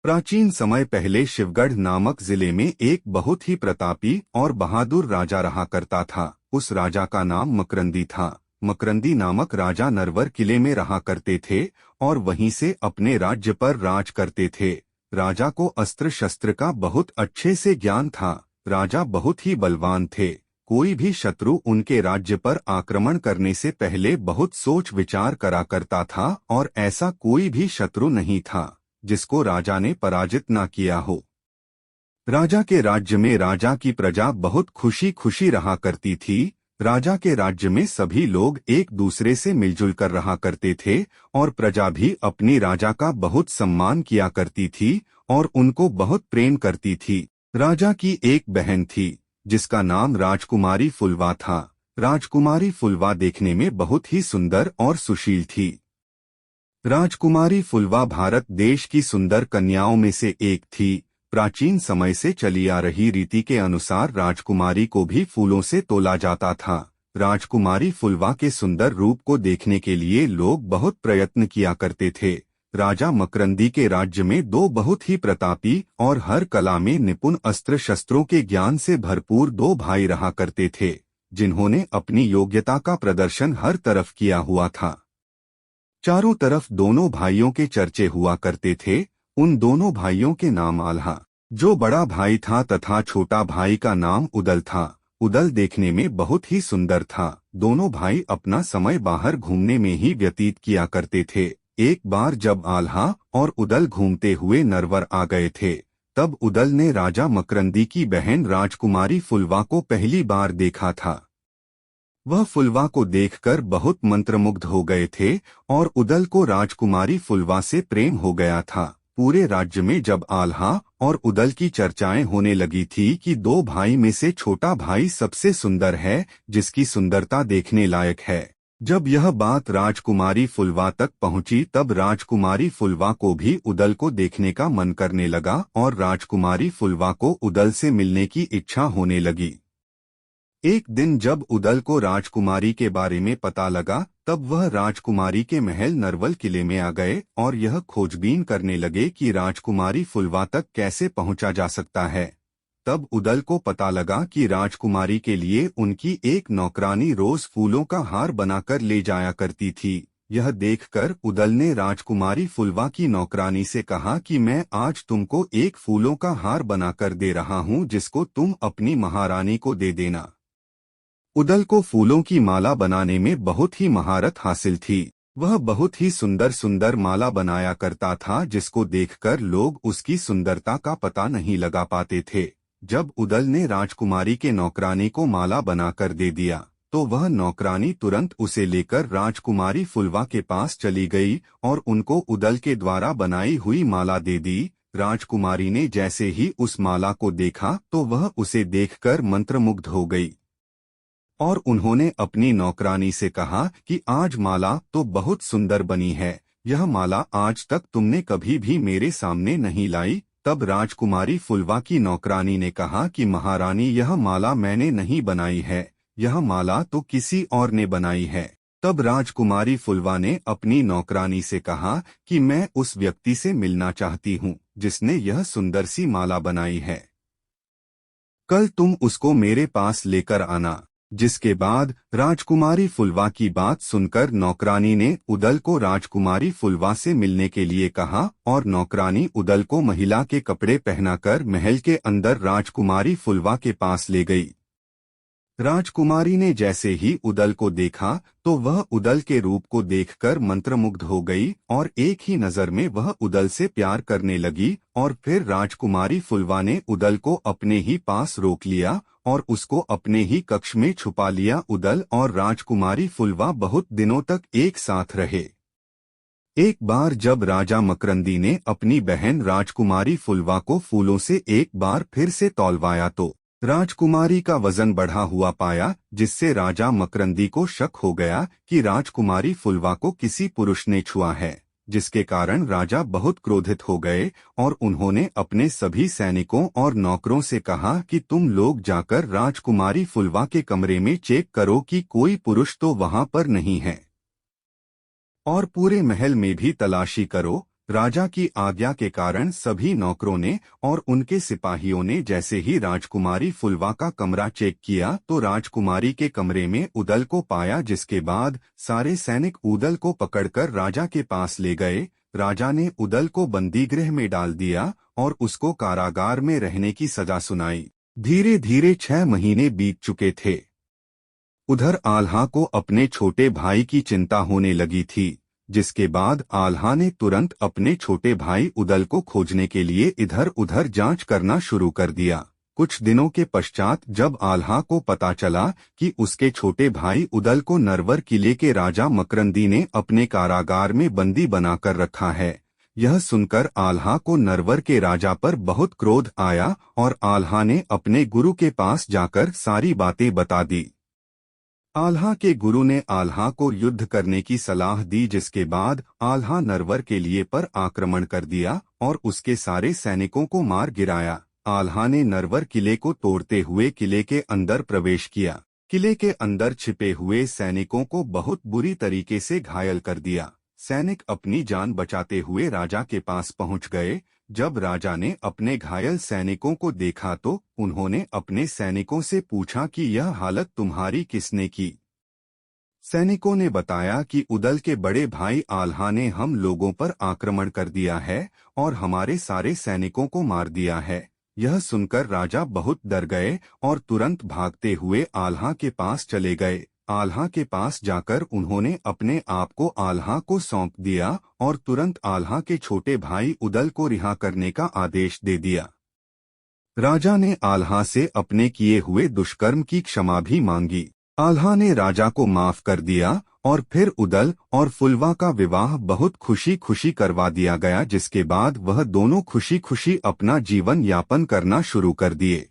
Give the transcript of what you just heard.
प्राचीन समय पहले शिवगढ़ नामक जिले में एक बहुत ही प्रतापी और बहादुर राजा रहा करता था। उस राजा का नाम मकरंदी था। मकरंदी नामक राजा नरवर किले में रहा करते थे और वहीं से अपने राज्य पर राज करते थे। राजा को अस्त्र शस्त्र का बहुत अच्छे से ज्ञान था। राजा बहुत ही बलवान थे। कोई भी शत्रु उनके राज्य पर आक्रमण करने से पहले बहुत सोच विचार करा करता था और ऐसा कोई भी शत्रु नहीं था जिसको राजा ने पराजित न किया हो। राजा के राज्य में राजा की प्रजा बहुत खुशी खुशी रहा करती थी। राजा के राज्य में सभी लोग एक दूसरे से मिलजुल कर रहा करते थे और प्रजा भी अपनी राजा का बहुत सम्मान किया करती थी और उनको बहुत प्रेम करती थी। राजा की एक बहन थी जिसका नाम राजकुमारी फुलवा था। राजकुमारी फुलवा देखने में बहुत ही सुंदर और सुशील थी। राजकुमारी फुलवा भारत देश की सुंदर कन्याओं में से एक थी। प्राचीन समय से चली आ रही रीति के अनुसार राजकुमारी को भी फूलों से तोला जाता था। राजकुमारी फुलवा के सुंदर रूप को देखने के लिए लोग बहुत प्रयत्न किया करते थे। राजा मकरंदी के राज्य में दो बहुत ही प्रतापी और हर कला में निपुण अस्त्र शस्त्रों के ज्ञान से भरपूर दो भाई रहा करते थे, जिन्होंने अपनी योग्यता का प्रदर्शन हर तरफ किया हुआ था। चारों तरफ दोनों भाइयों के चर्चे हुआ करते थे। उन दोनों भाइयों के नाम आल्हा, जो बड़ा भाई था, तथा छोटा भाई का नाम उदल था। उदल देखने में बहुत ही सुंदर था। दोनों भाई अपना समय बाहर घूमने में ही व्यतीत किया करते थे। एक बार जब आल्हा और उदल घूमते हुए नरवर आ गए थे, तब उदल ने राजा मकरंदी की बहन राजकुमारी फुलवा को पहली बार देखा था। वह फुलवा को देखकर बहुत मंत्रमुग्ध हो गए थे और उदल को राजकुमारी फुलवा से प्रेम हो गया था। पूरे राज्य में जब आल्हा और उदल की चर्चाएं होने लगी थी कि दो भाई में से छोटा भाई सबसे सुंदर है, जिसकी सुंदरता देखने लायक है। जब यह बात राजकुमारी फुलवा तक पहुंची, तब राजकुमारी फुलवा को भी उदल को देखने का मन करने लगा और राजकुमारी फुलवा को उदल से मिलने की इच्छा होने लगी। एक दिन जब उदल को राजकुमारी के बारे में पता लगा, तब वह राजकुमारी के महल नरवल किले में आ गए और यह खोजबीन करने लगे कि राजकुमारी फुलवा तक कैसे पहुंचा जा सकता है। तब उदल को पता लगा कि राजकुमारी के लिए उनकी एक नौकरानी रोज फूलों का हार बनाकर ले जाया करती थी। यह देखकर उदल ने राजकुमारी फुलवा की नौकरानी से कहा कि मैं आज तुमको एक फूलों का हार बनाकर दे रहा हूँ, जिसको तुम अपनी महारानी को दे देना। उदल को फूलों की माला बनाने में बहुत ही महारत हासिल थी। वह बहुत ही सुंदर सुंदर माला बनाया करता था, जिसको देखकर लोग उसकी सुंदरता का पता नहीं लगा पाते थे। जब उदल ने राजकुमारी के नौकरानी को माला बनाकर दे दिया, तो वह नौकरानी तुरंत उसे लेकर राजकुमारी फुलवा के पास चली गई और उनको उदल के द्वारा बनाई हुई माला दे दी। राजकुमारी ने जैसे ही उस माला को देखा, तो वह उसे देखकर मंत्रमुग्ध हो गई और उन्होंने अपनी नौकरानी से कहा कि आज माला तो बहुत सुंदर बनी है, यह माला आज तक तुमने कभी भी मेरे सामने नहीं लाई। तब राजकुमारी फुलवा की नौकरानी ने कहा कि महारानी, यह माला मैंने नहीं बनाई है, यह माला तो किसी और ने बनाई है। तब राजकुमारी फुलवा ने अपनी नौकरानी से कहा कि मैं उस व्यक्ति से मिलना चाहती हूँ जिसने यह सुंदर सी माला बनाई है। कल तुम उसको मेरे पास लेकर आना। जिसके बाद राजकुमारी फुलवा की बात सुनकर नौकरानी ने उदल को राजकुमारी फुलवा से मिलने के लिए कहा और नौकरानी उदल को महिला के कपड़े पहनाकर महल के अंदर राजकुमारी फुलवा के पास ले गई। राजकुमारी ने जैसे ही उदल को देखा, तो वह उदल के रूप को देखकर मंत्रमुग्ध हो गई और एक ही नज़र में वह उदल से प्यार करने लगी। और फिर राजकुमारी फुलवा ने उदल को अपने ही पास रोक लिया और उसको अपने ही कक्ष में छुपा लिया। उदल और राजकुमारी फुलवा बहुत दिनों तक एक साथ रहे। एक बार जब राजा मकरंदी ने अपनी बहन राजकुमारी फुलवा को फूलों से एक बार फिर से तौलवाया, तो राजकुमारी का वजन बढ़ा हुआ पाया, जिससे राजा मकरंदी को शक हो गया कि राजकुमारी फुलवा को किसी पुरुष ने छुआ है, जिसके कारण राजा बहुत क्रोधित हो गए और उन्होंने अपने सभी सैनिकों और नौकरों से कहा कि तुम लोग जाकर राजकुमारी फुलवा के कमरे में चेक करो कि कोई पुरुष तो वहां पर नहीं है, और पूरे महल में भी तलाशी करो। राजा की आज्ञा के कारण सभी नौकरों ने और उनके सिपाहियों ने जैसे ही राजकुमारी फुलवा का कमरा चेक किया तो राजकुमारी के कमरे में उदल को पाया, जिसके बाद सारे सैनिक उदल को पकड़कर राजा के पास ले गए। राजा ने उदल को बंदीगृह में डाल दिया और उसको कारागार में रहने की सजा सुनाई। धीरे धीरे 6 महीने बीत चुके थे। उधर आल्हा को अपने छोटे भाई की चिंता होने लगी थी, जिसके बाद आल्हा ने तुरंत अपने छोटे भाई उदल को खोजने के लिए इधर उधर जांच करना शुरू कर दिया। कुछ दिनों के पश्चात जब आल्हा को पता चला कि उसके छोटे भाई उदल को नरवर किले के राजा मकरंदी ने अपने कारागार में बंदी बनाकर रखा है, यह सुनकर आल्हा को नरवर के राजा पर बहुत क्रोध आया और आल्हा ने अपने गुरु के पास जाकर सारी बातें बता दी। आल्हा के गुरु ने आल्हा को युद्ध करने की सलाह दी, जिसके बाद आल्हा नरवर के लिए पर आक्रमण कर दिया और उसके सारे सैनिकों को मार गिराया। आल्हा ने नरवर किले को तोड़ते हुए किले के अंदर प्रवेश किया। किले के अंदर छिपे हुए सैनिकों को बहुत बुरी तरीके से घायल कर दिया। सैनिक अपनी जान बचाते हुए राजा के पास पहुंच गए। जब राजा ने अपने घायल सैनिकों को देखा तो उन्होंने अपने सैनिकों से पूछा कि यह हालत तुम्हारी किसने की। सैनिकों ने बताया कि उदल के बड़े भाई आल्हा ने हम लोगों पर आक्रमण कर दिया है और हमारे सारे सैनिकों को मार दिया है। यह सुनकर राजा बहुत डर गए और तुरंत भागते हुए आल्हा के पास चले गए। आल्हा के पास जाकर उन्होंने अपने आप को आल्हा को सौंप दिया और तुरंत आल्हा के छोटे भाई उदल को रिहा करने का आदेश दे दिया। राजा ने आल्हा से अपने किए हुए दुष्कर्म की क्षमा भी मांगी। आल्हा ने राजा को माफ कर दिया और फिर उदल और फुलवा का विवाह बहुत खुशी खुशी करवा दिया गया, जिसके बाद वह दोनों खुशी खुशी अपना जीवन यापन करना शुरू कर दिए।